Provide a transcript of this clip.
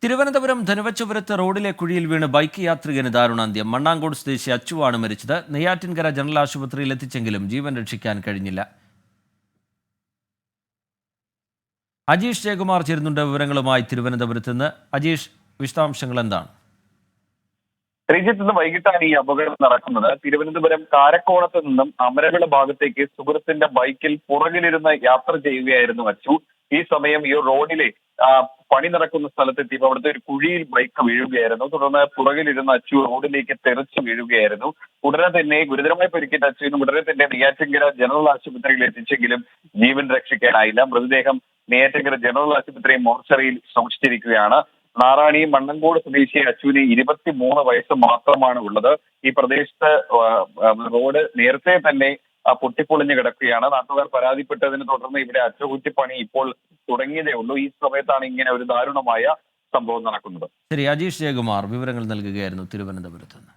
തിരുവനന്തപുരം ധനുവച്ചപുരത്ത് റോഡിലെ കുഴിയിൽ വീണ് ബൈക്ക് യാത്രികന് ദാരുണാന്ത്യം. മണ്ണാങ്കോട് സ്വദേശി അച്ചുവാണ് മരിച്ചത്. നെയ്യാറ്റിൻകര ജനറൽ ആശുപത്രിയിൽ എത്തിച്ചെങ്കിലും ജീവൻ രക്ഷിക്കാൻ കഴിഞ്ഞില്ല. അജീഷ് ജയകുമാർ ചേരുന്നുണ്ട് വിവരങ്ങളുമായി തിരുവനന്തപുരത്ത് നിന്ന്. അജീഷ്, വിശദാംശങ്ങൾ എന്താണ്? ശ്രീജിത്ത്, ഇന്ന് വൈകിട്ടാണ് ഈ അപകടം നടക്കുന്നത്. തിരുവനന്തപുരം കാരക്കോണത്ത് നിന്നും അമരവിള ഭാഗത്തേക്ക് സുഹൃത്തിന്റെ ബൈക്കിൽ പുറകിലിരുന്ന് യാത്ര ചെയ്യുകയായിരുന്നു അച്ചു. ഈ സമയം ഈ റോഡിലെ പണി നടക്കുന്ന സ്ഥലത്തെത്തിയപ്പോൾ അവിടുത്തെ ഒരു കുഴിയിൽ ബൈക്ക് വീഴുകയായിരുന്നു. തുടർന്ന് പുറകിലിരുന്ന അച്ചു റോഡിലേക്ക് തെറിച്ചു വീഴുകയായിരുന്നു. ഉടനെ തന്നെ ഗുരുതരമായി പരിക്കേറ്റ അച്ചുവിനും ഉടനെ തന്നെ നെയ്യാറ്റിൻകര ജനറൽ ആശുപത്രിയിൽ എത്തിച്ചെങ്കിലും ജീവൻ രക്ഷിക്കാനായില്ല. മൃതദേഹം നെയ്യാറ്റിൻകര ജനറൽ ആശുപത്രി മോർച്ചറിയിൽ സൂക്ഷിച്ചിരിക്കുകയാണ്. നാറാണി മണ്ണങ്കോട് സ്വദേശി അച്ചുവിന് 23 വയസ്സ് മാത്രമാണ് ഉള്ളത്. ഈ പ്രദേശത്ത് റോഡ് നേരത്തെ തന്നെ പൊട്ടിപ്പൊളിഞ്ഞു കിടക്കുകയാണ്. നാട്ടുകാർ പരാതിപ്പെട്ടതിനെ തുടർന്ന് ഇവിടെ അറ്റകുറ്റപ്പണി ഇപ്പോൾ തുടങ്ങിയതേ ഉള്ളൂ. ഈ സമയത്താണ് ഇങ്ങനെ ഒരു ദാരുണമായ സംഭവം നടക്കുന്നത്. ശരി, അജീഷ് ജയകുമാർ വിവരങ്ങൾ നൽകുകയായിരുന്നു തിരുവനന്തപുരത്ത് നിന്ന്.